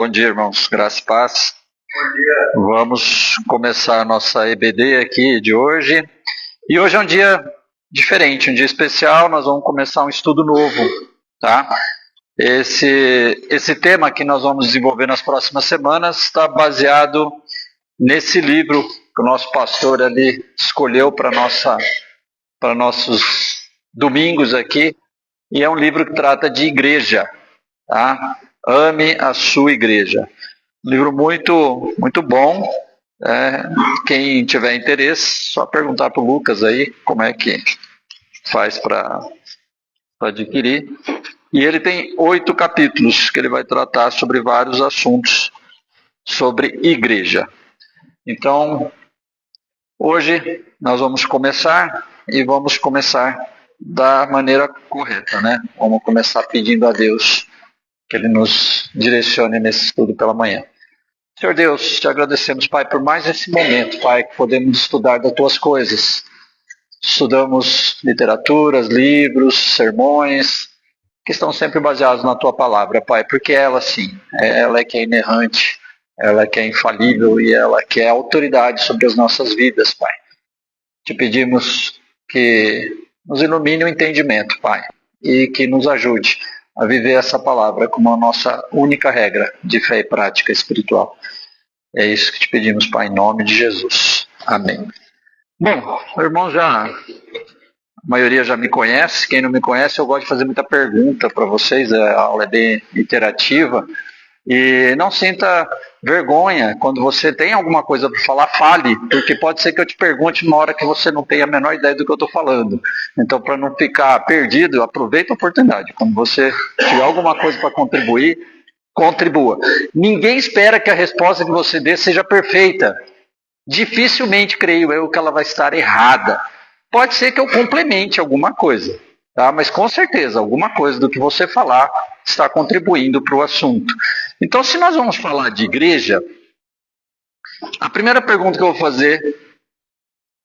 Bom dia, irmãos. Graça e paz. Bom dia. Vamos começar a nossa EBD aqui de hoje. E hoje é um dia diferente, um dia especial. Nós vamos começar um estudo novo, tá? Esse tema que nós vamos desenvolver nas próximas semanas está baseado nesse livro que o nosso pastor ali escolheu para nossos domingos aqui. E é um livro que trata de igreja, tá? Ame a sua igreja. Um livro muito, muito bom. Quem tiver interesse, só perguntar para o Lucas aí como é que faz para adquirir. E ele tem 8 capítulos que ele vai tratar sobre vários assuntos sobre igreja. Então, hoje nós vamos começar e vamos começar da maneira correta, né? Vamos começar pedindo a Deus que Ele nos direcione nesse estudo pela manhã. Senhor Deus, te agradecemos, Pai, por mais esse momento, Pai, que podemos estudar das Tuas coisas. Estudamos literaturas, livros, sermões, que estão sempre baseados na Tua palavra, Pai, porque ela, sim, ela é que é inerrante, ela é que é infalível e ela que é autoridade sobre as nossas vidas, Pai. Te pedimos que nos ilumine o entendimento, Pai, e que nos ajude a viver essa palavra como a nossa única regra de fé e prática espiritual. É isso que te pedimos, Pai, em nome de Jesus. Amém. Bom, o irmão a maioria já me conhece. Quem não me conhece, eu gosto de fazer muita pergunta para vocês. A aula é bem interativa. E não sinta vergonha. Quando você tem alguma coisa para falar, fale, porque pode ser que eu te pergunte numa hora que você não tem a menor ideia do que eu estou falando. Então, para não ficar perdido, aproveita a oportunidade. Quando você tiver alguma coisa para contribuir, contribua. Ninguém espera que a resposta que você dê seja perfeita. Dificilmente, creio eu, que ela vai estar errada. Pode ser que eu complemente alguma coisa, tá? Mas com certeza, alguma coisa do que você falar está contribuindo para o assunto. Então, se nós vamos falar de igreja, a primeira pergunta que eu vou fazer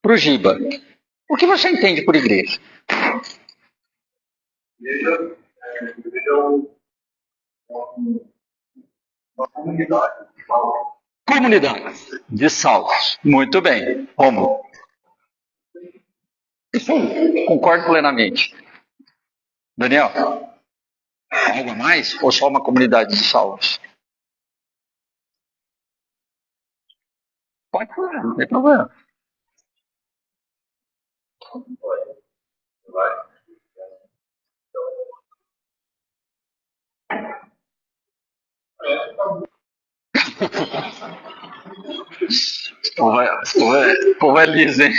para o Giba: o que você entende por igreja? Igreja é uma comunidade de salvos. Comunidade de salvos. Muito bem. Como? Isso aí. Concordo plenamente. Daniel, algo a mais ou só uma comunidade de salvos? Pode falar, não tem problema. O povo é liso, hein?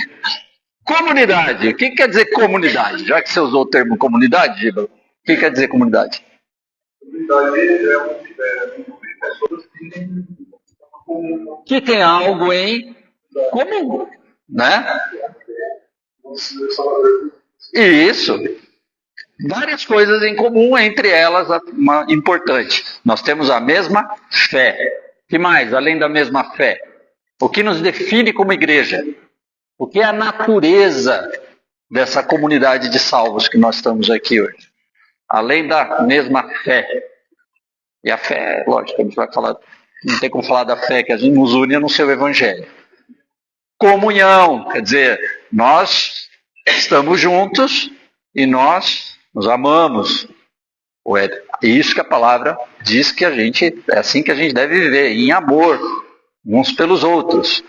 Comunidade. O que quer dizer comunidade? Já que você usou o termo comunidade, Giba, o que quer dizer comunidade? Comunidade é um grupo de pessoas que tem algo em comum, né? Isso. Várias coisas em comum, entre elas uma importante. Nós temos a mesma fé. O que mais, além da mesma fé? O que nos define como igreja? O que é a natureza dessa comunidade de salvos que nós estamos aqui hoje? Além da mesma fé. E a fé, lógico, a gente vai falar, não tem como falar da fé que a gente nos une no seu evangelho. Comunhão, quer dizer, nós estamos juntos e nós nos amamos. É isso que a palavra diz que é assim que a gente deve viver, em amor, uns pelos outros.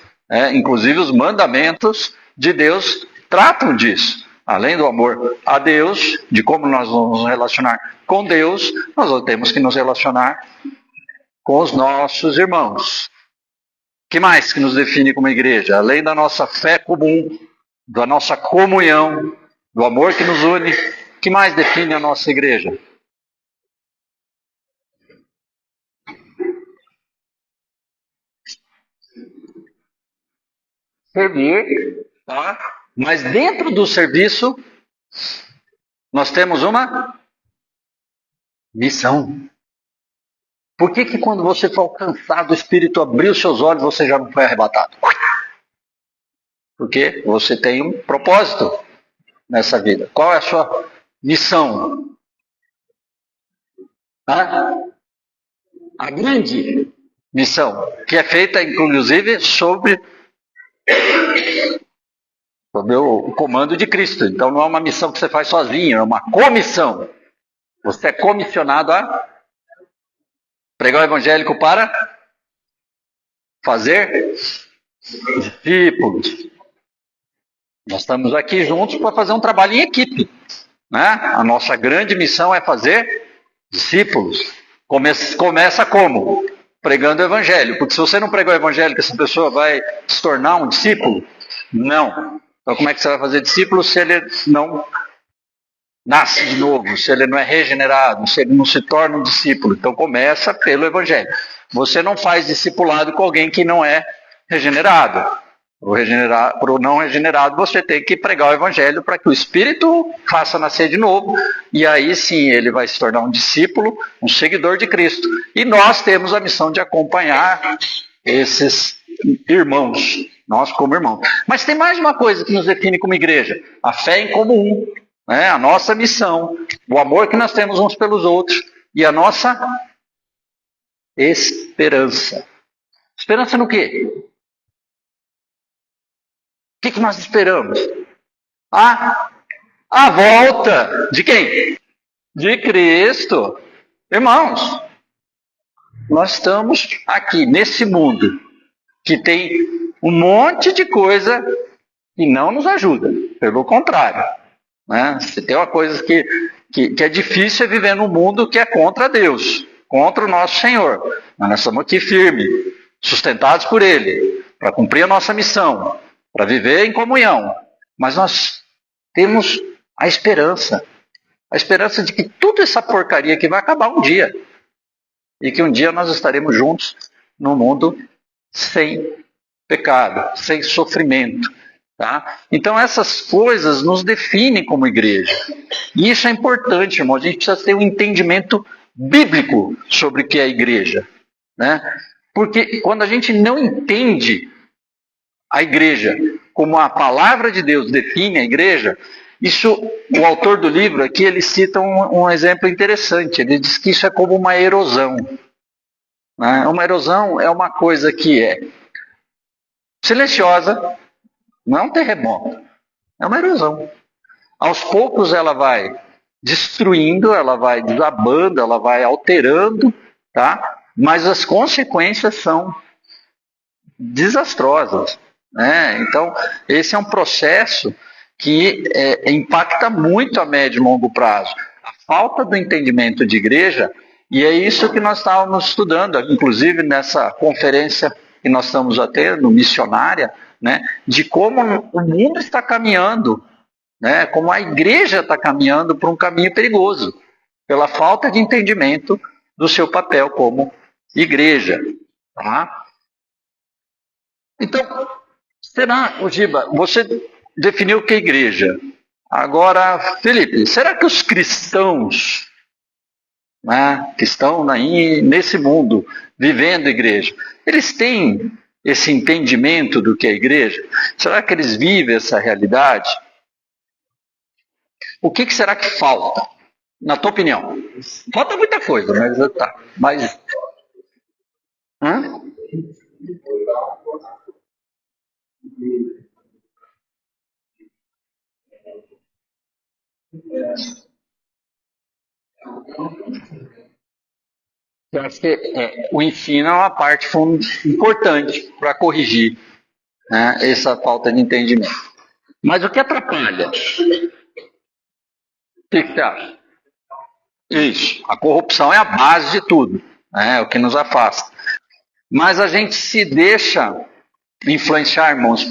Inclusive os mandamentos de Deus tratam disso. Além do amor a Deus, de como nós vamos nos relacionar com Deus, nós temos que nos relacionar com os nossos irmãos. O que mais que nos define como igreja? Além da nossa fé comum, da nossa comunhão, do amor que nos une, o que mais define a nossa igreja? Servir, tá? Mas dentro do serviço, nós temos uma missão. Por que quando você for alcançado, o Espírito abriu seus olhos, você já não foi arrebatado? Porque você tem um propósito nessa vida. Qual é a sua missão? A grande missão, que é feita, inclusive, sobre o comando de Cristo. Então não é uma missão que você faz sozinho, é uma comissão. Você é comissionado a pregar o evangélico para fazer discípulos. Nós estamos aqui juntos para fazer um trabalho em equipe, né? A nossa grande missão é fazer discípulos. Começa como? Pregando o evangelho. Porque se você não pregar o evangelho, essa pessoa vai se tornar um discípulo? Não. Então como é que você vai fazer discípulo se ele não nasce de novo, se ele não é regenerado, se ele não se torna um discípulo? Então começa pelo evangelho. Você não faz discipulado com alguém que não é regenerado. Para o não regenerado, você tem que pregar o evangelho para que o Espírito faça nascer de novo, e aí sim ele vai se tornar um discípulo, um seguidor de Cristo. E nós temos a missão de acompanhar esses irmãos, nós como irmãos. Mas tem mais uma coisa que nos define como igreja: a fé em comum, né? A nossa missão, o amor que nós temos uns pelos outros e a nossa esperança. Esperança no quê? O que nós esperamos? A volta de quem? De Cristo. Irmãos, nós estamos aqui nesse mundo que tem um monte de coisa que não nos ajuda. Pelo contrário, né? Se tem uma coisa que é difícil é viver num mundo que é contra Deus, contra o nosso Senhor. Mas nós estamos aqui firmes, sustentados por Ele, para cumprir a nossa missão, para viver em comunhão. Mas nós temos a esperança de que toda essa porcaria aqui vai acabar um dia. E que um dia nós estaremos juntos num mundo sem pecado, sem sofrimento. Tá? Então essas coisas nos definem como igreja. E isso é importante, irmão. A gente precisa ter um entendimento bíblico sobre o que é a igreja. Né? Porque quando a gente não entende a igreja como a palavra de Deus define a igreja, isso, o autor do livro aqui, ele cita um exemplo interessante. Ele diz que isso é como uma erosão. Né? Uma erosão é uma coisa que é silenciosa, não é um terremoto, é uma erosão. Aos poucos ela vai destruindo, ela vai desabando, ela vai alterando, tá? Mas as consequências são desastrosas. Né? Então, esse é um processo que impacta muito a médio e longo prazo. A falta do entendimento de igreja, e é isso que nós estávamos estudando, inclusive nessa conferência que nós estamos a ter, no Missionária, né? De como o mundo está caminhando, né? Como a igreja está caminhando por um caminho perigoso, pela falta de entendimento do seu papel como igreja. Tá? Então, será, Giba, você definiu o que é igreja. Agora, Felipe, será que os cristãos, né, que estão aí nesse mundo, vivendo a igreja, eles têm esse entendimento do que é igreja? Será que eles vivem essa realidade? O que será que falta, na tua opinião? Falta muita coisa, mas tá. Mas, hã? Eu acho que o ensino é uma parte importante para corrigir, né, essa falta de entendimento. Mas o que atrapalha? O que você acha? Isso. A corrupção é a base de tudo, né, é o que nos afasta. Mas a gente se deixa influenciar, irmãos,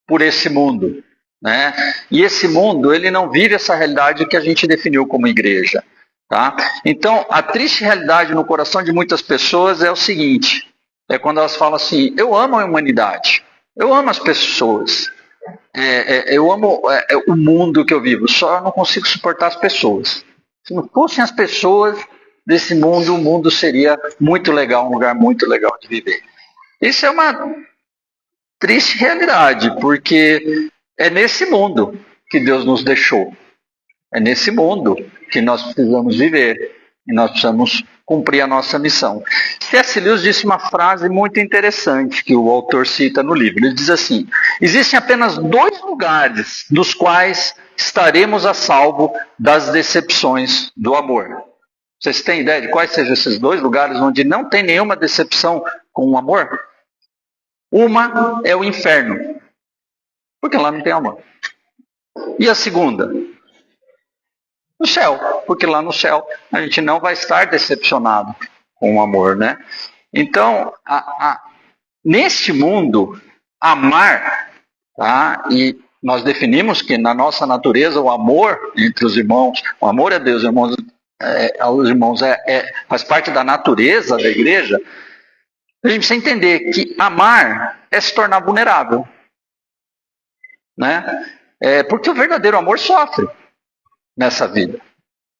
por esse mundo. Né? E esse mundo, ele não vive essa realidade que a gente definiu como igreja. Tá? Então, a triste realidade no coração de muitas pessoas é o seguinte, é quando elas falam assim: eu amo a humanidade, eu amo as pessoas, eu amo o mundo que eu vivo, só não consigo suportar as pessoas. Se não fossem as pessoas desse mundo, o mundo seria muito legal, um lugar muito legal de viver. Isso é uma triste realidade, porque é nesse mundo que Deus nos deixou. É nesse mundo que nós precisamos viver. E nós precisamos cumprir a nossa missão. C.S. Lewis disse uma frase muito interessante que o autor cita no livro. Ele diz assim: existem apenas 2 lugares dos quais estaremos a salvo das decepções do amor. Vocês têm ideia de quais sejam esses 2 lugares onde não tem nenhuma decepção com o amor? Uma é o inferno, porque lá não tem amor. E a segunda? No céu, porque lá no céu a gente não vai estar decepcionado com o amor, né? Então, neste mundo, amar, tá? E nós definimos que na nossa natureza o amor entre os irmãos, o amor a Deus, aos irmãos faz parte da natureza da igreja. A gente precisa entender que amar é se tornar vulnerável, né? Porque o verdadeiro amor sofre nessa vida.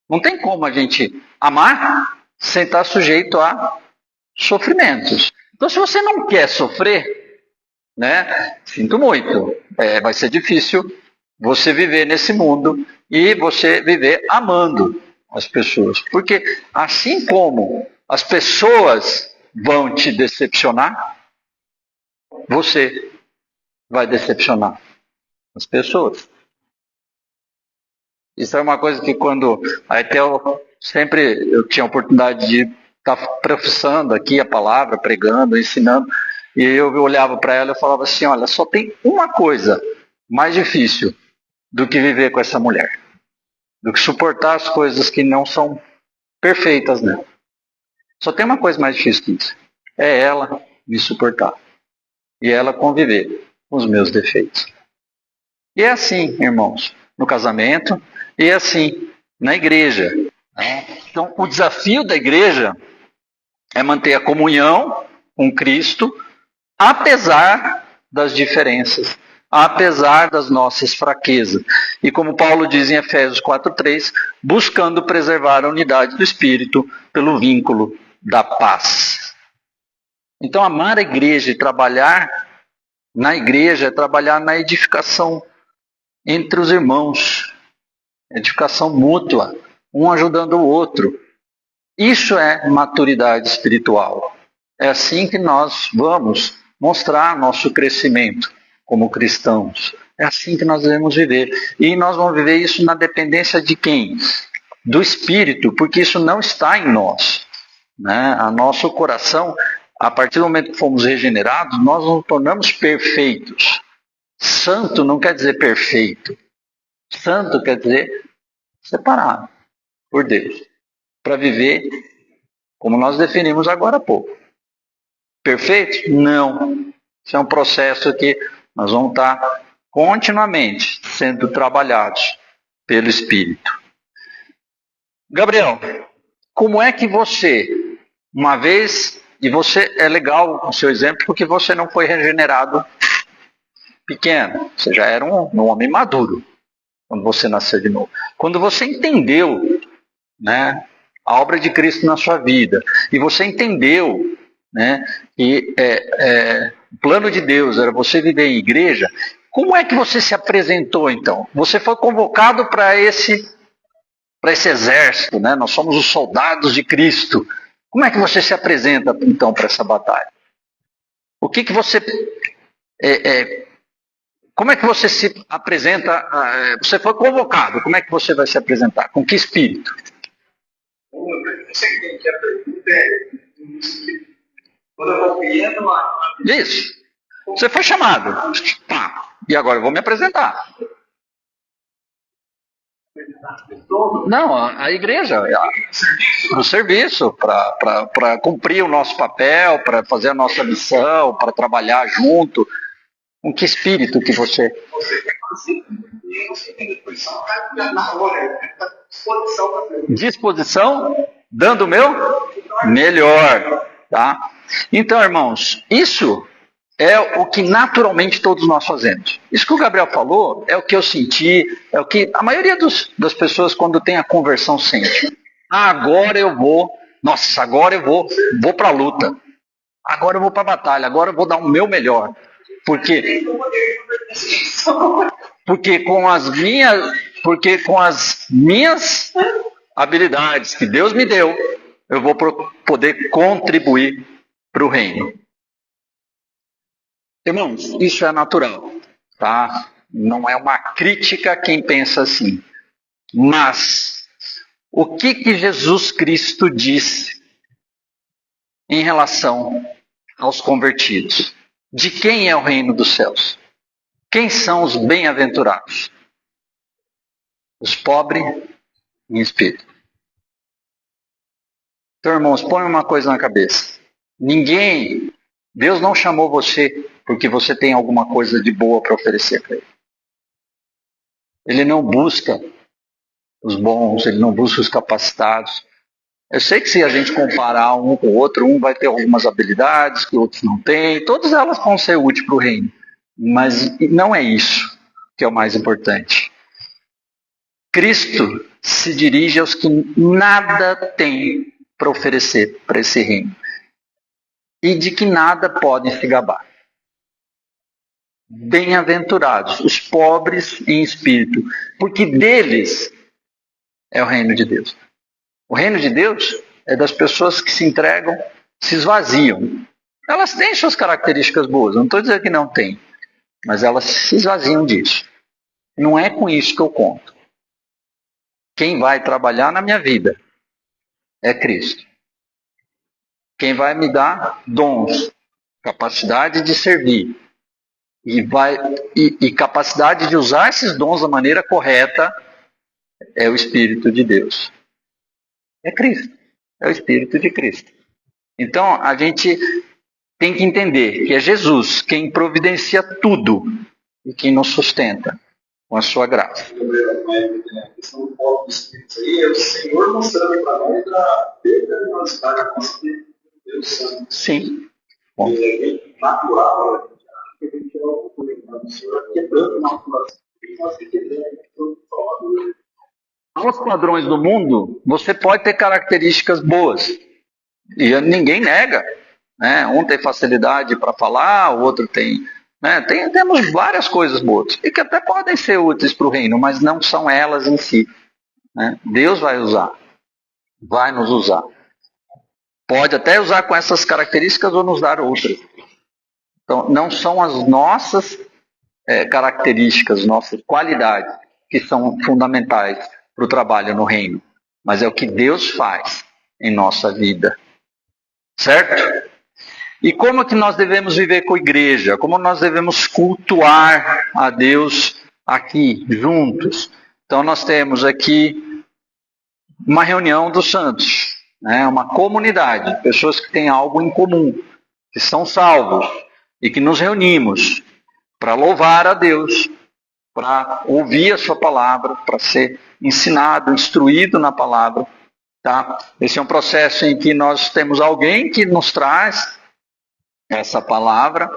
Não tem como a gente amar sem estar sujeito a sofrimentos. Então, se você não quer sofrer, né, sinto muito, vai ser difícil você viver nesse mundo e você viver amando as pessoas. Porque assim como as pessoas vão te decepcionar, você vai decepcionar as pessoas. Isso é uma coisa que até eu tinha a oportunidade de estar professando aqui a palavra, pregando, ensinando, e eu olhava para ela e falava assim: olha, só tem uma coisa mais difícil do que viver com essa mulher, do que suportar as coisas que não são perfeitas nela. Só tem uma coisa mais difícil que isso: é ela me suportar e ela conviver com os meus defeitos. E é assim, irmãos, no casamento, e é assim na igreja. Então, o desafio da igreja é manter a comunhão com Cristo, apesar das diferenças, apesar das nossas fraquezas. E como Paulo diz em Efésios 4:3, buscando preservar a unidade do Espírito pelo vínculo da paz. Então, amar a igreja e trabalhar na igreja é trabalhar na edificação entre os irmãos, edificação mútua, um ajudando o outro. Isso é maturidade espiritual. É assim que nós vamos mostrar nosso crescimento como cristãos. É assim que nós devemos viver. E nós vamos viver isso na dependência de quem? Do Espírito, porque isso não está em nós, né? A nosso coração, a partir do momento que fomos regenerados, nós nos tornamos perfeitos. Santo não quer dizer perfeito. Santo quer dizer separado por Deus, para viver como nós definimos agora há pouco. Perfeito? Não. Isso é um processo que nós vamos estar continuamente sendo trabalhados pelo Espírito. Gabriel, como é que você, uma vez, e você é legal o seu exemplo porque você não foi regenerado pequeno, você já era um homem maduro quando você nasceu de novo. Quando você entendeu, né, a obra de Cristo na sua vida, e você entendeu, né, que o plano de Deus era você viver em igreja, como é que você se apresentou então? Você foi convocado para esse exército, né? Nós somos os soldados de Cristo. Como é que você se apresenta então para essa batalha? O que você como é que você se apresenta? Você foi convocado, como é que você vai se apresentar? Com que espírito? Você entende que a pergunta é quando eu compreendo Isso. Você foi chamado. Tá. E agora eu vou me apresentar. Não, a igreja, o serviço, para cumprir o nosso papel, para fazer a nossa missão, para trabalhar junto. Com que espírito que você... Disposição, dando o meu melhor, tá? Então, irmãos, isso é o que naturalmente todos nós fazemos. Isso que o Gabriel falou é o que eu senti, é o que a maioria das pessoas quando tem a conversão sente. Agora eu vou para a luta. Agora eu vou para a batalha, agora eu vou dar o meu melhor. Porque com as minhas habilidades que Deus me deu, eu vou poder contribuir para o reino. Irmãos, isso é natural, tá? Não é uma crítica a quem pensa assim. Mas, o que Jesus Cristo disse em relação aos convertidos? De quem é o reino dos céus? Quem são os bem-aventurados? Os pobres em espírito. Então, irmãos, põe uma coisa na cabeça. Deus não chamou você porque você tem alguma coisa de boa para oferecer para Ele. Ele não busca os bons, Ele não busca os capacitados. Eu sei que se a gente comparar um com o outro, um vai ter algumas habilidades que outros não têm, todas elas vão ser úteis para o reino. Mas não é isso que é o mais importante. Cristo se dirige aos que nada têm para oferecer para esse reino. E de que nada podem se gabar. Bem-aventurados, os pobres em espírito, porque deles é o reino de Deus. O reino de Deus é das pessoas que se entregam, se esvaziam. Elas têm suas características boas, não estou dizendo que não tem, mas elas se esvaziam disso. Não é com isso que eu conto. Quem vai trabalhar na minha vida é Cristo. Quem vai me dar dons, capacidade de servir e capacidade de usar esses dons da maneira correta é o Espírito de Deus. É Cristo. É o Espírito de Cristo. Então, a gente tem que entender que é Jesus quem providencia tudo e quem nos sustenta com a sua graça. A questão do povo do Espírito aí é o Senhor mostrando para nós a pecaminosidade nossa de Deus Santo. Sim. Bom. É natural, que a gente é alguma coisa, mas o Senhor quebrando na população e nós quebrando aos padrões do mundo, você pode ter características boas. E ninguém nega. Né? Um tem facilidade para falar, o outro tem... Né? Temos várias coisas boas. E que até podem ser úteis para o reino, mas não são elas em si. Né? Deus vai usar. Vai nos usar. Pode até usar com essas características ou nos dar outras. Então, não são as nossas características, nossas qualidades que são fundamentais para o trabalho no reino. Mas é o que Deus faz em nossa vida. Certo? E como é que nós devemos viver com a igreja? Como nós devemos cultuar a Deus aqui, juntos? Então nós temos aqui uma reunião dos santos, né? Uma comunidade, pessoas que têm algo em comum, que são salvos e que nos reunimos para louvar a Deus, para ouvir a sua palavra, para ser ensinado, instruído na palavra. Tá? Esse é um processo em que nós temos alguém que nos traz essa palavra,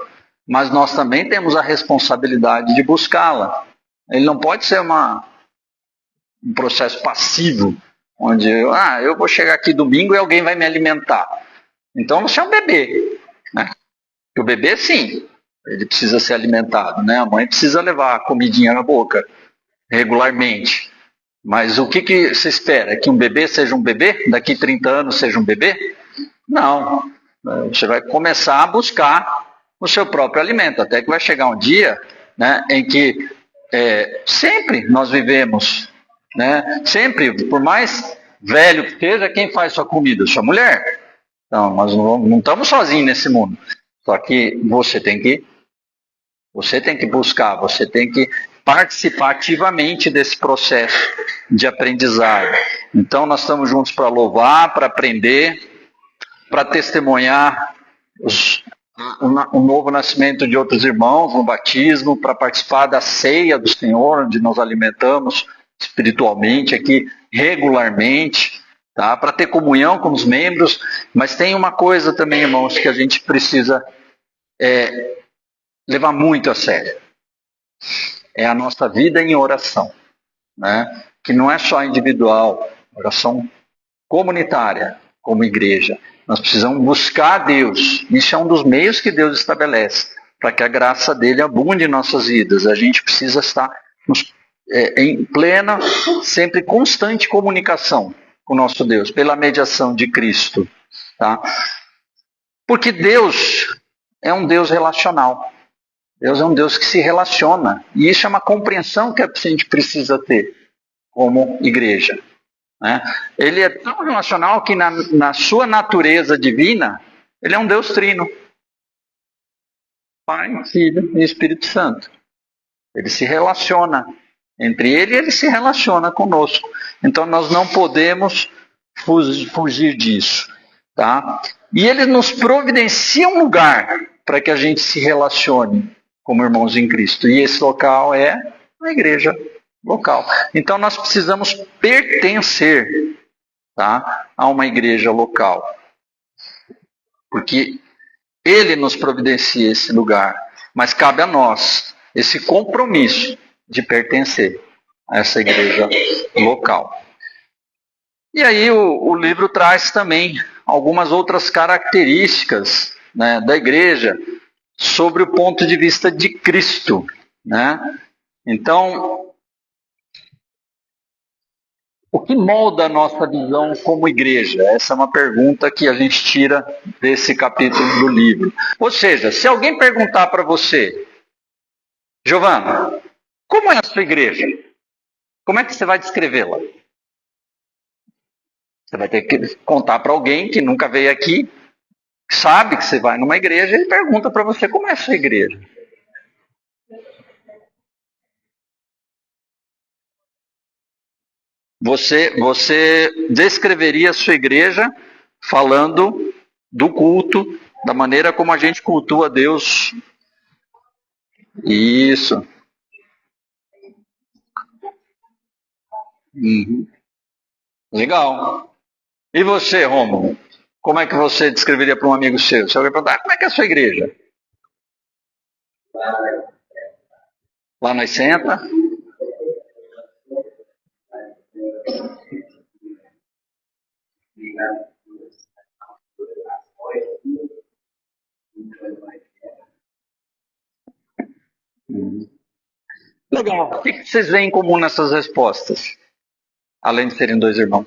mas nós também temos a responsabilidade de buscá-la. Ele não pode ser um processo passivo, onde eu vou chegar aqui domingo e alguém vai me alimentar. Então você é um bebê. Né? O bebê, sim, ele precisa ser alimentado. Né? A mãe precisa levar a comidinha na boca regularmente. Mas o que você espera? Que um bebê seja um bebê? Daqui 30 anos seja um bebê? Não. Você vai começar a buscar o seu próprio alimento. Até que vai chegar um dia, né, em que sempre nós vivemos, né, sempre, por mais velho que seja, quem faz sua comida? Sua mulher. Então, nós não estamos sozinhos nesse mundo. Só que você tem que buscar, você tem que participar ativamente desse processo de aprendizado. Então nós estamos juntos para louvar, para aprender, para testemunhar o novo nascimento de outros irmãos no batismo, para participar da ceia do Senhor, onde nós alimentamos espiritualmente aqui regularmente, tá? Para ter comunhão com os membros. Mas tem uma coisa também, irmãos, que a gente precisa levar muito a sério. É a nossa vida em oração, né? Que não é só individual, oração comunitária, como igreja. Nós precisamos buscar a Deus. Isso é um dos meios que Deus estabelece, para que a graça dele abunde em nossas vidas. A gente precisa estar em plena, sempre constante comunicação com o nosso Deus, pela mediação de Cristo. Tá? Porque Deus é um Deus relacional. Deus é um Deus que se relaciona. E isso é uma compreensão que a gente precisa ter como igreja. Né? Ele é tão relacional que na sua natureza divina, ele é um Deus trino. Pai, Filho e Espírito Santo. Ele se relaciona entre ele e ele se relaciona conosco. Então nós não podemos fugir disso. Tá? E ele nos providencia um lugar para que a gente se relacione como irmãos em Cristo. E esse local é a igreja local. Então nós precisamos pertencer, tá, a uma igreja local. Porque ele nos providencia esse lugar. Mas cabe a nós esse compromisso de pertencer a essa igreja local. E aí o livro traz também algumas outras características, né, da igreja sobre o ponto de vista de Cristo. Né? Então, o que molda a nossa visão como igreja? Essa é uma pergunta que a gente tira desse capítulo do livro. Ou seja, se alguém perguntar para você, Giovana, como é a sua igreja? Como é que você vai descrevê-la? Você vai ter que contar para alguém que nunca veio aqui, sabe que você vai numa igreja e pergunta para você como é a sua igreja. Você descreveria a sua igreja falando do culto, da maneira como a gente cultua a Deus. Isso. Uhum. Legal. E você, Rômulo? Como é que você descreveria para um amigo seu? Se alguém perguntar, como é que é a sua igreja? Lá nós senta. Legal. O que vocês veem em comum nessas respostas? Além de serem dois irmãos.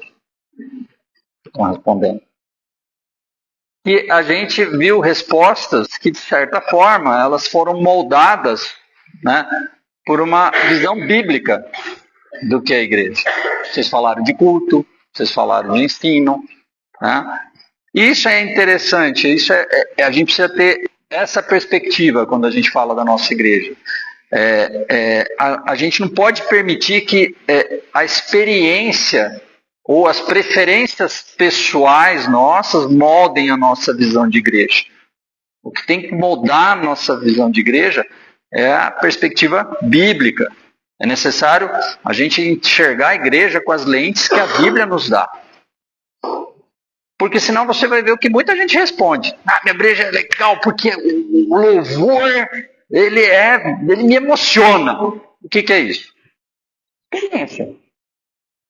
Estão respondendo. E a gente viu respostas que, de certa forma, elas foram moldadas, né, por uma visão bíblica do que é a igreja. Vocês falaram de culto, vocês falaram de ensino. Né? Isso é interessante, a gente precisa ter essa perspectiva quando a gente fala da nossa igreja. A gente não pode permitir que a experiência ou as preferências pessoais nossas moldem a nossa visão de igreja. O que tem que moldar a nossa visão de igreja é a perspectiva bíblica. É necessário a gente enxergar a igreja com as lentes que a Bíblia nos dá. Porque senão você vai ver o que muita gente responde. Minha igreja é legal porque o louvor, ele me emociona. O que é isso? Experiência.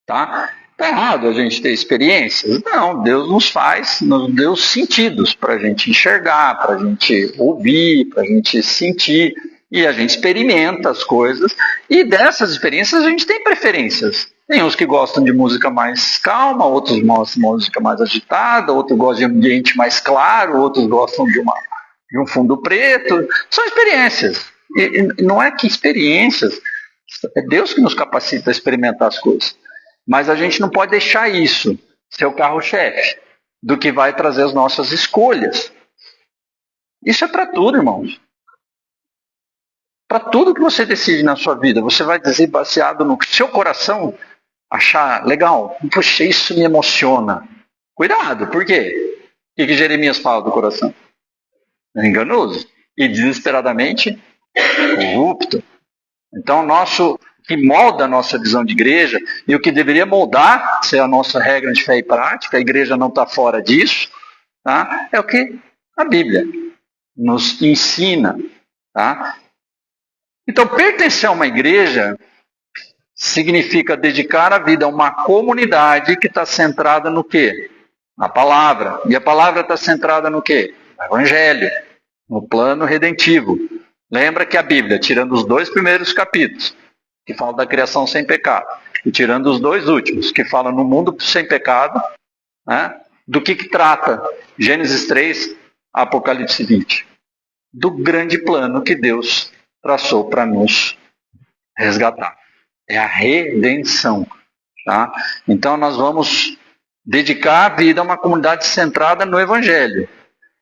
Tá? Está errado a gente ter experiências? Não, Deus nos deu sentidos para a gente enxergar, para a gente ouvir, para a gente sentir, e a gente experimenta as coisas, e dessas experiências a gente tem preferências. Tem uns que gostam de música mais calma, outros gostam de música mais agitada, outros gostam de ambiente mais claro, outros gostam de um fundo preto. São experiências. E não é que experiências, é Deus que nos capacita a experimentar as coisas. Mas a gente não pode deixar isso ser o carro-chefe do que vai trazer as nossas escolhas. Isso é para tudo, irmãos. Para tudo que você decide na sua vida, você vai dizer baseado no seu coração, achar legal. Puxa, isso me emociona. Cuidado, por quê? O que Jeremias fala do coração? É enganoso e desesperadamente corrupto. Então, que molda a nossa visão de igreja, e o que deveria moldar, ser a nossa regra de fé e prática, a igreja não está fora disso, tá? É o que a Bíblia nos ensina. Tá? Então, pertencer a uma igreja significa dedicar a vida a uma comunidade que está centrada no quê? Na palavra. E a palavra está centrada no quê? No Evangelho, no plano redentivo. Lembra que a Bíblia, tirando os 2 primeiros capítulos, que fala da criação sem pecado. E tirando os dois últimos, que fala no mundo sem pecado, né? Do que trata Gênesis 3, Apocalipse 20? Do grande plano que Deus traçou para nos resgatar. É a redenção. Tá? Então nós vamos dedicar a vida a uma comunidade centrada no Evangelho.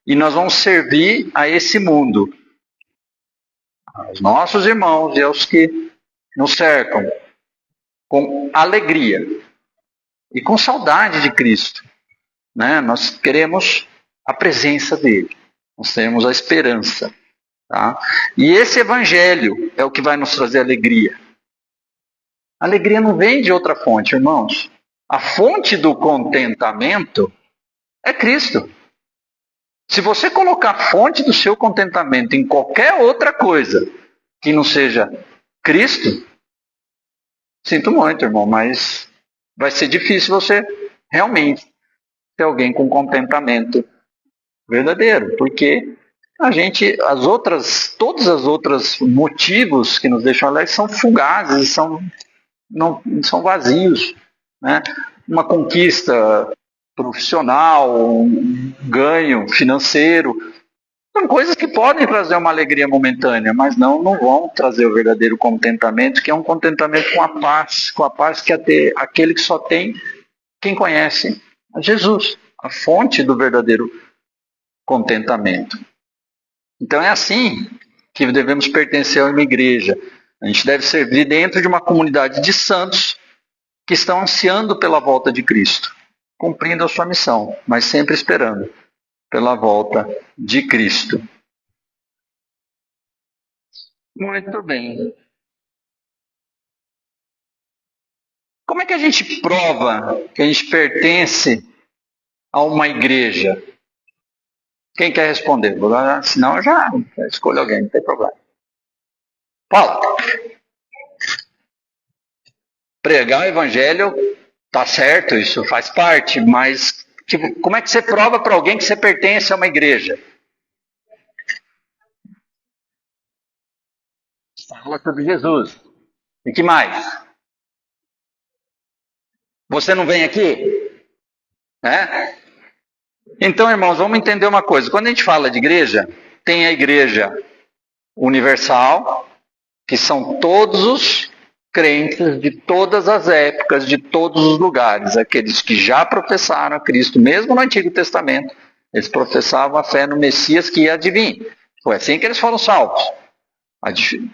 E nós vamos servir a esse mundo, aos nossos irmãos e aos que nos cercam, com alegria e com saudade de Cristo. Né? Nós queremos a presença dele, nós temos a esperança. Tá? E esse Evangelho é o que vai nos trazer alegria. A alegria não vem de outra fonte, irmãos. A fonte do contentamento é Cristo. Se você colocar a fonte do seu contentamento em qualquer outra coisa que não seja Cristo, sinto muito, irmão, mas vai ser difícil você realmente ser alguém com contentamento verdadeiro, porque todos os outros motivos que nos deixam alegres são fugazes, são vazios, né? Uma conquista profissional, um ganho financeiro, são coisas que podem trazer uma alegria momentânea, mas não vão trazer o verdadeiro contentamento, que é um contentamento com a paz que aquele que só tem quem conhece a Jesus, a fonte do verdadeiro contentamento. Então é assim que devemos pertencer a uma igreja. A gente deve servir dentro de uma comunidade de santos que estão ansiando pela volta de Cristo, cumprindo a sua missão, mas sempre esperando pela volta de Cristo. Muito bem. Como é que a gente prova que a gente pertence a uma igreja? Quem quer responder? Senão eu já escolho alguém, não tem problema. Fala. Pregar o evangelho, tá certo, isso faz parte, mas como é que você prova para alguém que você pertence a uma igreja? Fala sobre Jesus. E que mais? Você não vem aqui? Né? Então, irmãos, vamos entender uma coisa. Quando a gente fala de igreja, tem a igreja universal, que são todos os crentes de todas as épocas, de todos os lugares, aqueles que já professaram a Cristo, mesmo no Antigo Testamento, eles professavam a fé no Messias que ia vir. Foi assim que eles foram salvos.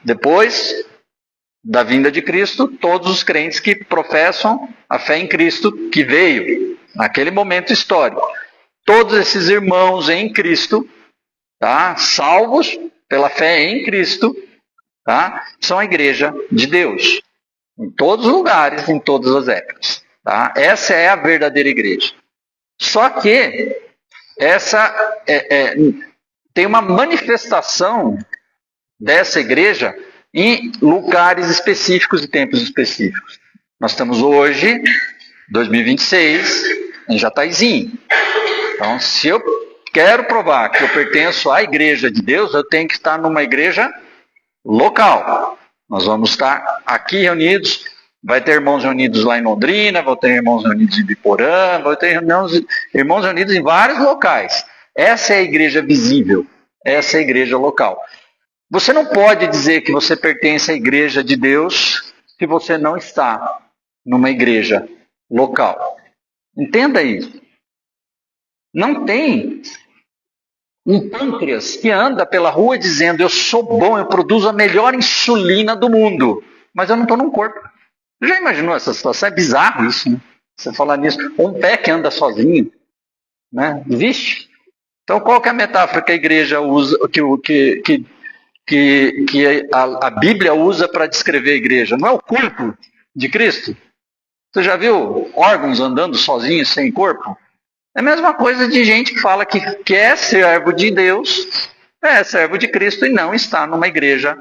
Depois da vinda de Cristo, todos os crentes que professam a fé em Cristo que veio, naquele momento histórico. Todos esses irmãos em Cristo, tá, salvos pela fé em Cristo, tá, são a igreja de Deus. Em todos os lugares, em todas as épocas. Tá? Essa é a verdadeira igreja. Só que essa tem uma manifestação dessa igreja em lugares específicos e tempos específicos. Nós estamos hoje, 2026, em Jataizinho. Então, se eu quero provar que eu pertenço à igreja de Deus, eu tenho que estar numa igreja local. Nós vamos estar aqui reunidos, vai ter irmãos reunidos lá em Londrina, vai ter irmãos reunidos em Biporã, vai ter irmãos reunidos em vários locais. Essa é a igreja visível, essa é a igreja local. Você não pode dizer que você pertence à igreja de Deus se você não está numa igreja local. Entenda isso. Não tem um pâncreas que anda pela rua dizendo eu sou bom, eu produzo a melhor insulina do mundo, mas eu não estou num corpo. Já imaginou essa situação? É bizarro isso, né? Você falar nisso. Um pé que anda sozinho, né? Existe? Então qual que é a metáfora que a igreja usa, que a Bíblia usa para descrever a igreja? Não é o corpo de Cristo? Você já viu órgãos andando sozinhos, sem corpo? É a mesma coisa de gente que fala que é servo de Deus, é servo de Cristo e não está numa igreja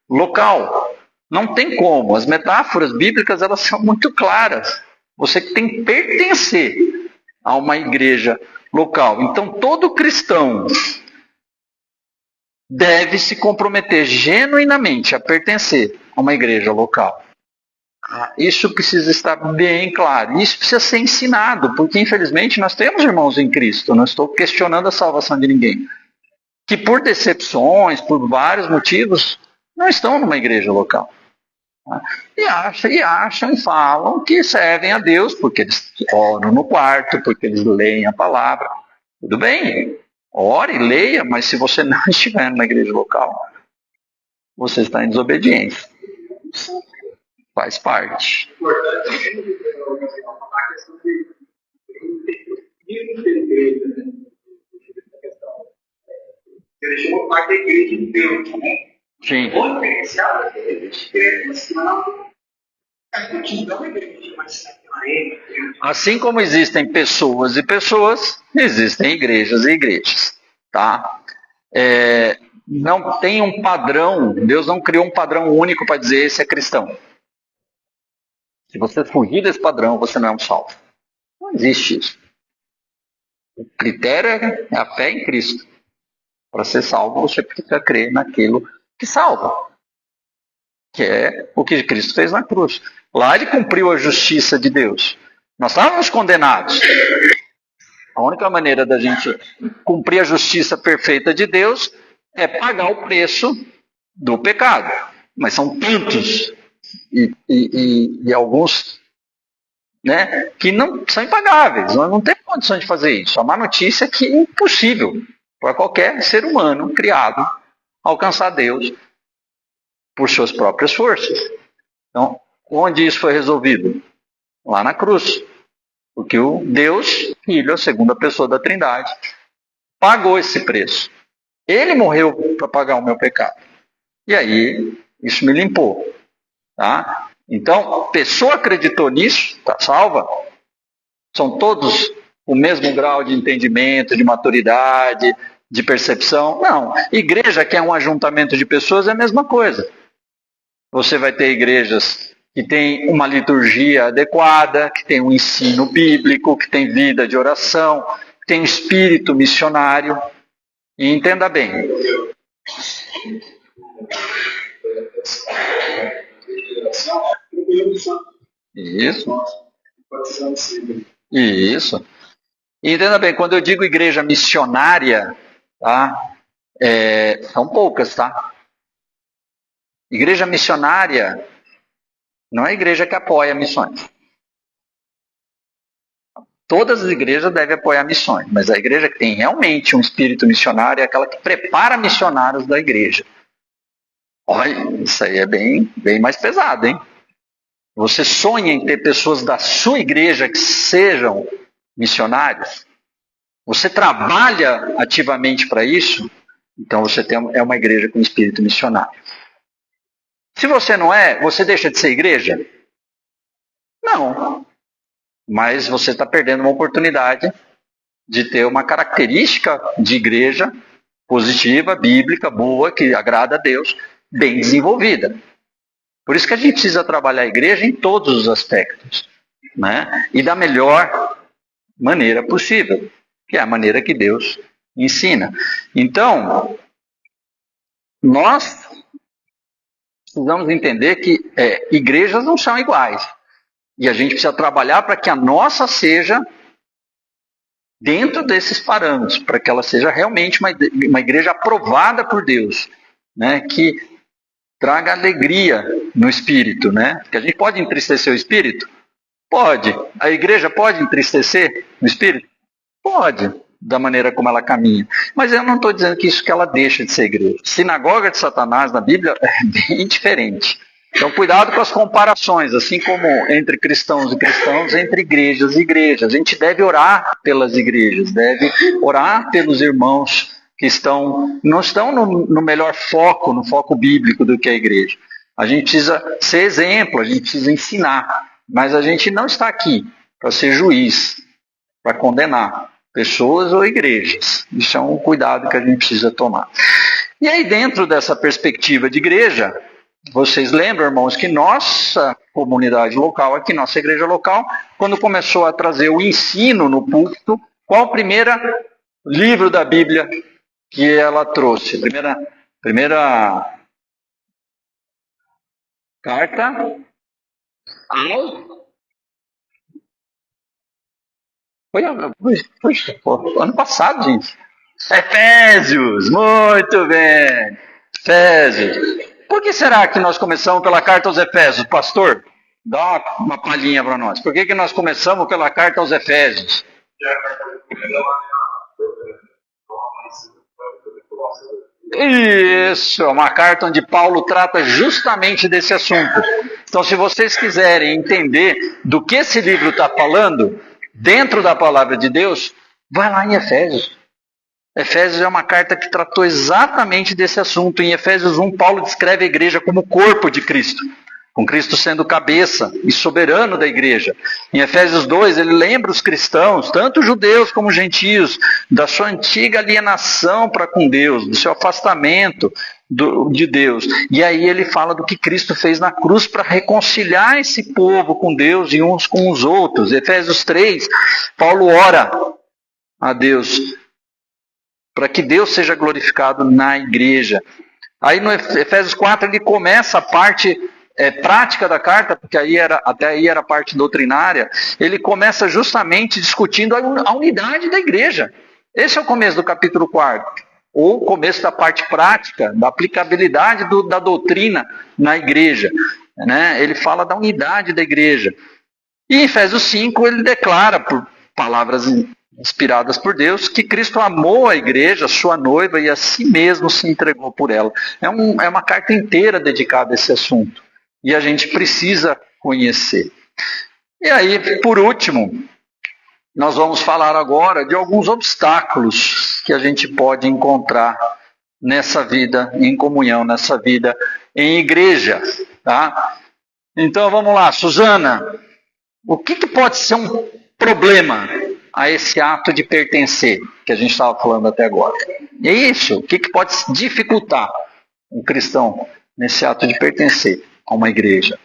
local. Não tem como. As metáforas bíblicas elas são muito claras. Você tem que pertencer a uma igreja local. Então todo cristão deve se comprometer genuinamente a pertencer a uma igreja local. Isso precisa estar bem claro. Isso precisa ser ensinado, porque infelizmente nós temos irmãos em Cristo. Não estou questionando a salvação de ninguém. Que por decepções, por vários motivos, não estão numa igreja local. E acham e falam que servem a Deus porque eles oram no quarto, porque eles leem a palavra. Tudo bem, ore, leia, mas se você não estiver numa igreja local, você está em desobediência. Faz parte. Ele chamou parte da igreja de Deus, né? Sim. O diferencial é que a gente quer a multidão da igreja, mas assim como existem pessoas e pessoas, existem igrejas e igrejas. Tá? Não tem um padrão, Deus não criou um padrão único para dizer esse é cristão. Se você fugir desse padrão, você não é um salvo. Não existe isso. O critério é a fé em Cristo. Para ser salvo, você precisa crer naquilo que salva, que é o que Cristo fez na cruz. Lá ele cumpriu a justiça de Deus. Nós estávamos condenados. A única maneira da gente cumprir a justiça perfeita de Deus é pagar o preço do pecado. Mas são tantos e alguns, né, que não são impagáveis. Nós não temos condições de fazer isso. A má notícia é que é impossível para qualquer ser humano criado alcançar Deus por suas próprias forças. Então, onde isso foi resolvido? Lá na cruz. Porque o Deus, Filho, a segunda pessoa da Trindade, pagou esse preço. Ele morreu para pagar o meu pecado. E aí, isso me limpou. Tá? Então, a pessoa acreditou nisso, está salva. São todos o mesmo grau de entendimento, de maturidade, de percepção? Não. Igreja, que é um ajuntamento de pessoas, é a mesma coisa. Você vai ter igrejas que têm uma liturgia adequada, que tem um ensino bíblico, que tem vida de oração, que tem um espírito missionário. E entenda bem. Isso. Isso. E entenda bem, quando eu digo igreja missionária, tá? São poucas, tá? Igreja missionária não é igreja que apoia missões. Todas as igrejas devem apoiar missões, mas a igreja que tem realmente um espírito missionário é aquela que prepara missionários da igreja. Olha, isso aí é bem mais pesado, hein? Você sonha em ter pessoas da sua igreja que sejam missionários? Você trabalha ativamente para isso? Então você é uma igreja com espírito missionário. Se você não é, você deixa de ser igreja? Não. Mas você está perdendo uma oportunidade de ter uma característica de igreja positiva, bíblica, boa, que agrada a Deus, bem desenvolvida. Por isso que a gente precisa trabalhar a igreja em todos os aspectos, né? E da melhor maneira possível, que é a maneira que Deus ensina. Então, nós precisamos entender que igrejas não são iguais. E a gente precisa trabalhar para que a nossa seja dentro desses parâmetros, para que ela seja realmente uma igreja aprovada por Deus, né? Que traga alegria no espírito, né? Porque a gente pode entristecer o espírito? Pode. A igreja pode entristecer o espírito? Pode, da maneira como ela caminha. Mas eu não estou dizendo que isso que ela deixa de ser igreja. Sinagoga de Satanás na Bíblia é bem diferente. Então, cuidado com as comparações, assim como entre cristãos e cristãos, entre igrejas e igrejas. A gente deve orar pelas igrejas, deve orar pelos irmãos que não estão no melhor foco, no foco bíblico do que a igreja. A gente precisa ser exemplo, a gente precisa ensinar, mas a gente não está aqui para ser juiz, para condenar pessoas ou igrejas. Isso é um cuidado que a gente precisa tomar. E aí, dentro dessa perspectiva de igreja, vocês lembram, irmãos, que nossa comunidade local, aqui nossa igreja local, quando começou a trazer o ensino no púlpito, qual o primeiro livro da Bíblia que ela trouxe? Primeira carta Foi ano passado, gente. Efésios, muito bem. Efésios. Por que será que nós começamos pela carta aos Efésios, pastor? Dá uma palhinha para nós. Por que nós começamos pela carta aos Efésios? Isso, é uma carta onde Paulo trata justamente desse assunto. Então, se vocês quiserem entender do que esse livro está falando, dentro da palavra de Deus, vai lá em Efésios. Efésios é uma carta que tratou exatamente desse assunto. Em Efésios 1, Paulo descreve a igreja como corpo de Cristo, com Cristo sendo cabeça e soberano da igreja. Em Efésios 2, ele lembra os cristãos, tanto judeus como gentios, da sua antiga alienação para com Deus, do seu afastamento de Deus. E aí ele fala do que Cristo fez na cruz para reconciliar esse povo com Deus e uns com os outros. Efésios 3, Paulo ora a Deus para que Deus seja glorificado na igreja. Aí no Efésios 4 ele começa a parte prática da carta, porque até aí era a parte doutrinária. Ele começa justamente discutindo a unidade da igreja. Esse é o começo do capítulo 4, ou o começo da parte prática, da aplicabilidade da doutrina na igreja. Né? Ele fala da unidade da igreja. E em Efésios 5 ele declara, por palavras inspiradas por Deus, que Cristo amou a igreja, sua noiva, e a si mesmo se entregou por ela. É uma carta inteira dedicada a esse assunto. E a gente precisa conhecer. E aí, por último, nós vamos falar agora de alguns obstáculos que a gente pode encontrar nessa vida em comunhão, nessa vida em igreja. Tá? Então vamos lá, Suzana, o que pode ser um problema a esse ato de pertencer que a gente estava falando até agora? E é isso, o que pode dificultar um cristão nesse ato de pertencer a uma igreja?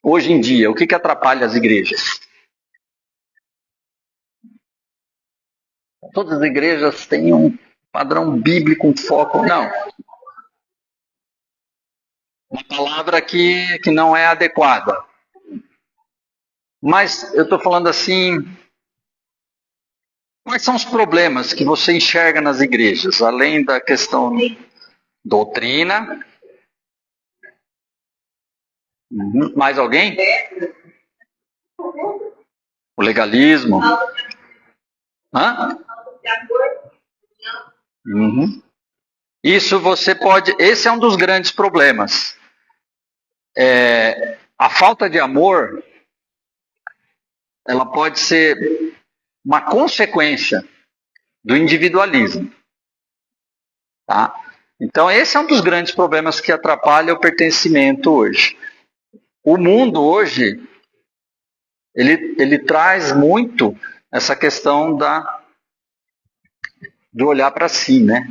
Hoje em dia, o que atrapalha as igrejas? Todas as igrejas têm um padrão bíblico, um foco. Não. Uma palavra que não é adequada. Mas eu estou falando assim, quais são os problemas que você enxerga nas igrejas, além da questão doutrina? Mais alguém? O legalismo? Isso você pode... Esse é um dos grandes problemas. A falta de amor, ela pode ser uma consequência do individualismo. Tá? Então esse é um dos grandes problemas que atrapalha o pertencimento hoje. O mundo hoje, ele traz muito essa questão do olhar para si, né?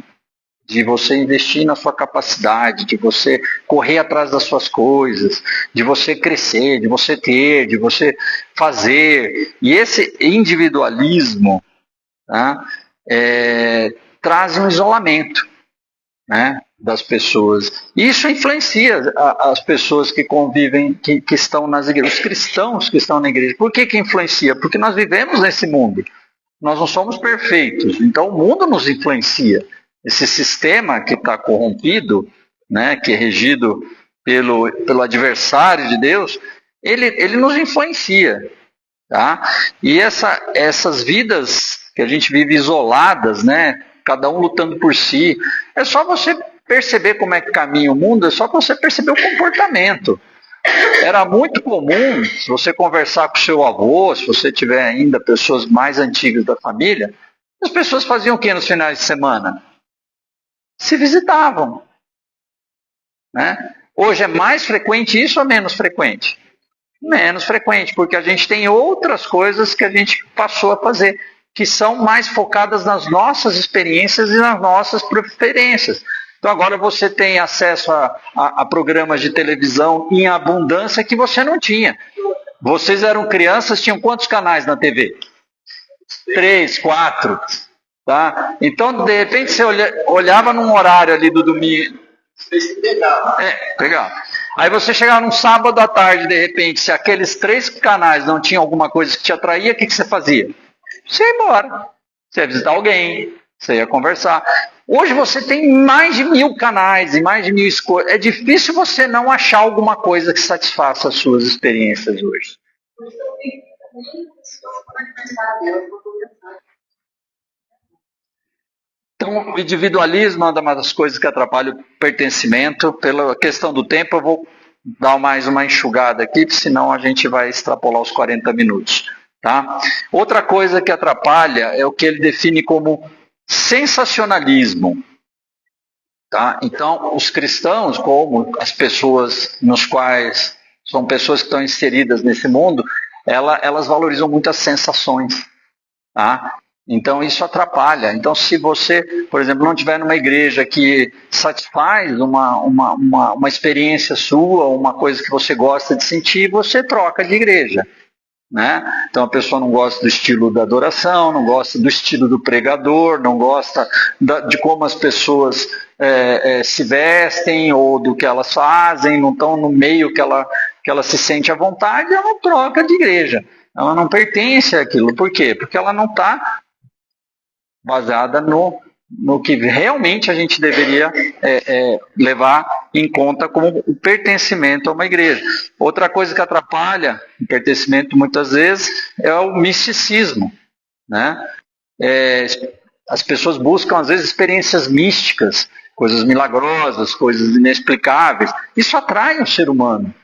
De você investir na sua capacidade, de você correr atrás das suas coisas, de você crescer, de você ter, de você fazer. E esse individualismo, tá, traz um isolamento, né, das pessoas. Isso influencia as pessoas que convivem, que estão nas igrejas, os cristãos que estão na igreja. Por que influencia? Porque nós vivemos nesse mundo. Nós não somos perfeitos, então o mundo nos influencia. Esse sistema que está corrompido, né, que é regido pelo adversário de Deus, ele nos influencia. Tá? E essas vidas que a gente vive isoladas, né, cada um lutando por si, é só você perceber como é que caminha o mundo, é só você perceber o comportamento. Era muito comum, se você conversar com seu avô, se você tiver ainda pessoas mais antigas da família, as pessoas faziam o que nos finais de semana? Se visitavam. Né? Hoje é mais frequente isso ou menos frequente? Menos frequente, porque a gente tem outras coisas que a gente passou a fazer, que são mais focadas nas nossas experiências e nas nossas preferências. Então agora você tem acesso a programas de televisão em abundância que você não tinha. Vocês eram crianças, tinham quantos canais na TV? 3, 4. Tá? Então, de repente, você olhava num horário ali do domingo. Pegava. Pegava. Aí você chegava num sábado à tarde, de repente, se aqueles 3 canais não tinham alguma coisa que te atraía, o que você fazia? Você ia embora. Você ia visitar alguém, você ia conversar. Hoje você tem mais de 1000 canais e mais de 1000 escolhas. É difícil você não achar alguma coisa que satisfaça as suas experiências hoje. Então, o individualismo é uma das coisas que atrapalha o pertencimento. Pela questão do tempo, eu vou dar mais uma enxugada aqui, senão a gente vai extrapolar os 40 minutos. Tá? Outra coisa que atrapalha é o que ele define como sensacionalismo. Tá? Então, os cristãos, como as pessoas nos quais são pessoas que estão inseridas nesse mundo, elas valorizam muito as sensações. Tá? Então, isso atrapalha. Então, se você, por exemplo, não estiver numa igreja que satisfaz uma experiência sua, uma coisa que você gosta de sentir, você troca de igreja. Né? Então a pessoa não gosta do estilo da adoração, não gosta do estilo do pregador, não gosta de como as pessoas se vestem ou do que elas fazem, não estão no meio que ela se sente à vontade, ela troca de igreja. Ela não pertence àquilo. Por quê? Porque ela não está baseada no que realmente a gente deveria levar em conta como o pertencimento a uma igreja. Outra coisa que atrapalha o pertencimento muitas vezes é o misticismo. Né? As pessoas buscam às vezes experiências místicas, coisas milagrosas, coisas inexplicáveis. Isso atrai o ser humano.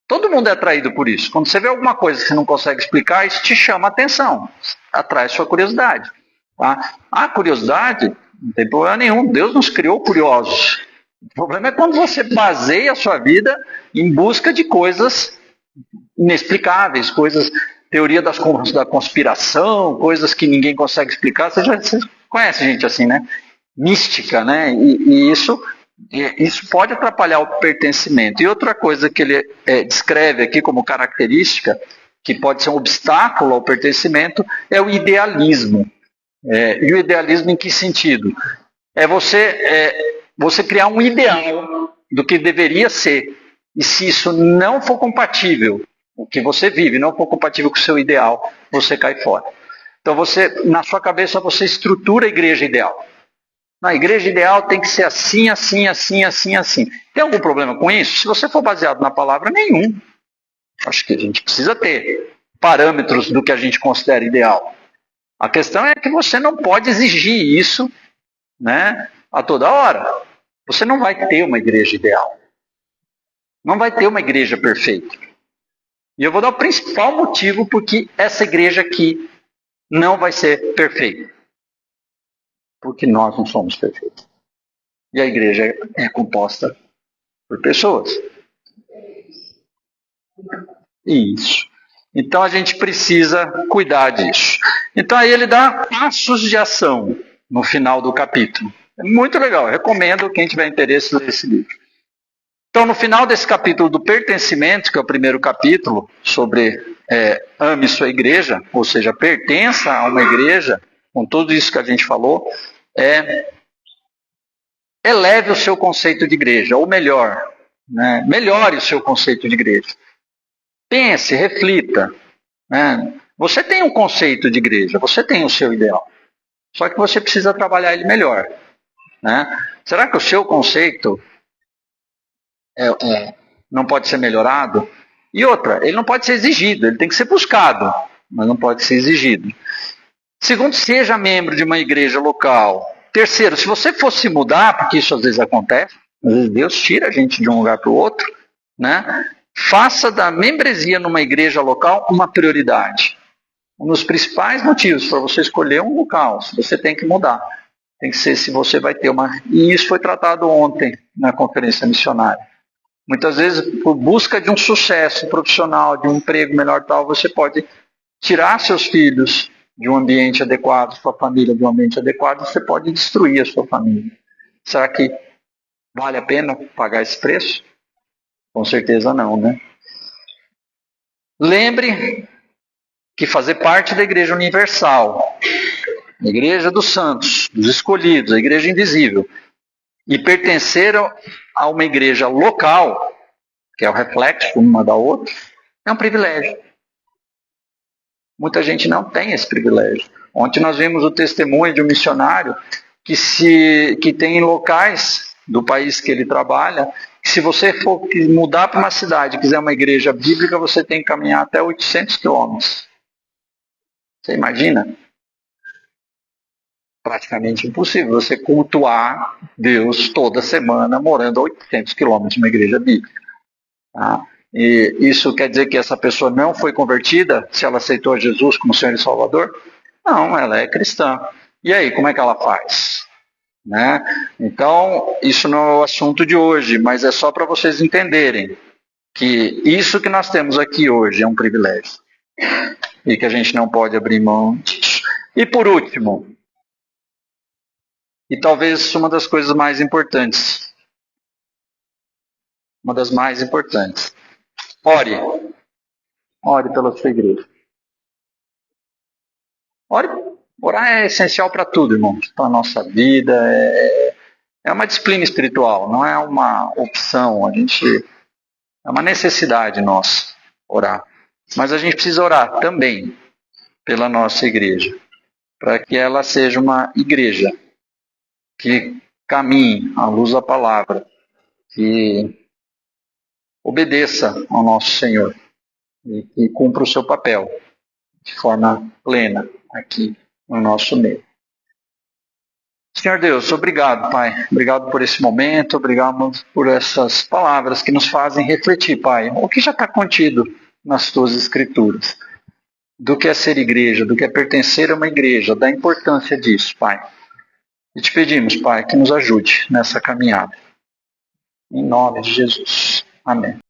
Todo mundo é atraído por isso. Quando você vê alguma coisa que você não consegue explicar, isso te chama a atenção, atrai sua curiosidade. Tá? A curiosidade não tem problema nenhum, Deus nos criou curiosos. O problema é quando você baseia a sua vida em busca de coisas inexplicáveis, coisas, teoria da conspiração, coisas que ninguém consegue explicar. Você conhece gente assim, né? Mística, né? E isso pode atrapalhar o pertencimento. E outra coisa que ele descreve aqui como característica, que pode ser um obstáculo ao pertencimento, é o idealismo. E o idealismo em que sentido? É você criar um ideal do que deveria ser. E se isso não for compatível, o que você vive não for compatível com o seu ideal, você cai fora. Então na sua cabeça você estrutura a igreja ideal. Na igreja ideal tem que ser assim, assim, assim, assim, assim. Tem algum problema com isso? Se você for baseado na palavra, nenhum. Acho que a gente precisa ter parâmetros do que a gente considera ideal. A questão é que você não pode exigir isso, né, a toda hora. Você não vai ter uma igreja ideal. Não vai ter uma igreja perfeita. E eu vou dar o principal motivo porque essa igreja aqui não vai ser perfeita. Porque nós não somos perfeitos. E a igreja é composta por pessoas. Isso. Então a gente precisa cuidar disso. Então aí ele dá passos de ação no final do capítulo. É muito legal, eu recomendo quem tiver interesse ler esse livro. Então no final desse capítulo do pertencimento, que é o primeiro capítulo, sobre ame sua igreja, ou seja, pertença a uma igreja, com tudo isso que a gente falou, eleve o seu conceito de igreja, ou melhor, né, melhore o seu conceito de igreja. Pense, reflita. Né? Você tem um conceito de igreja, você tem o seu ideal. Só que você precisa trabalhar ele melhor. Né? Será que o seu conceito não pode ser melhorado? E outra, ele não pode ser exigido, ele tem que ser buscado, mas não pode ser exigido. Segundo, seja membro de uma igreja local. Terceiro, se você fosse mudar, porque isso às vezes acontece, às vezes Deus tira a gente de um lugar para o outro, né? Faça da membresia numa igreja local uma prioridade. Um dos principais motivos para você escolher um local, se você tem que mudar, tem que ser se você vai ter uma... E isso foi tratado ontem na conferência missionária. Muitas vezes, por busca de um sucesso profissional, de um emprego melhor tal, você pode tirar seus filhos de um ambiente adequado, sua família de um ambiente adequado, você pode destruir a sua família. Será que vale a pena pagar esse preço? Com certeza não, né? Lembre que fazer parte da Igreja Universal, a Igreja dos Santos, dos Escolhidos, a Igreja Invisível, e pertencer a uma igreja local que é o reflexo uma da outra, é um privilégio. Muita gente não tem esse privilégio. Ontem nós vimos o testemunho de um missionário que tem locais do país que ele trabalha, que se você for mudar para uma cidade e quiser uma igreja bíblica, você tem que caminhar até 800 quilômetros. Você imagina? Praticamente impossível você cultuar Deus toda semana morando a 800 quilômetros de uma igreja bíblica. Tá? E isso quer dizer que essa pessoa não foi convertida se ela aceitou Jesus como Senhor e Salvador? Não, ela é cristã. E aí, como é que ela faz? Né? Então, isso não é o assunto de hoje, mas é só para vocês entenderem que isso que nós temos aqui hoje é um privilégio e que a gente não pode abrir mão disso. E por último, e talvez uma das coisas mais importantes, ore pela sua igreja. Orar é essencial para tudo, irmãos, para a nossa vida, é uma disciplina espiritual, não é uma opção, é uma necessidade nossa orar. Mas a gente precisa orar também pela nossa igreja, para que ela seja uma igreja que caminhe à luz da palavra, que obedeça ao nosso Senhor e que cumpra o seu papel de forma plena aqui no nosso meio. Senhor Deus, obrigado, Pai. Obrigado por esse momento, obrigado por essas palavras que nos fazem refletir, Pai, o que já está contido nas tuas escrituras, do que é ser igreja, do que é pertencer a uma igreja, da importância disso, Pai. E te pedimos, Pai, que nos ajude nessa caminhada. Em nome de Jesus. Amém.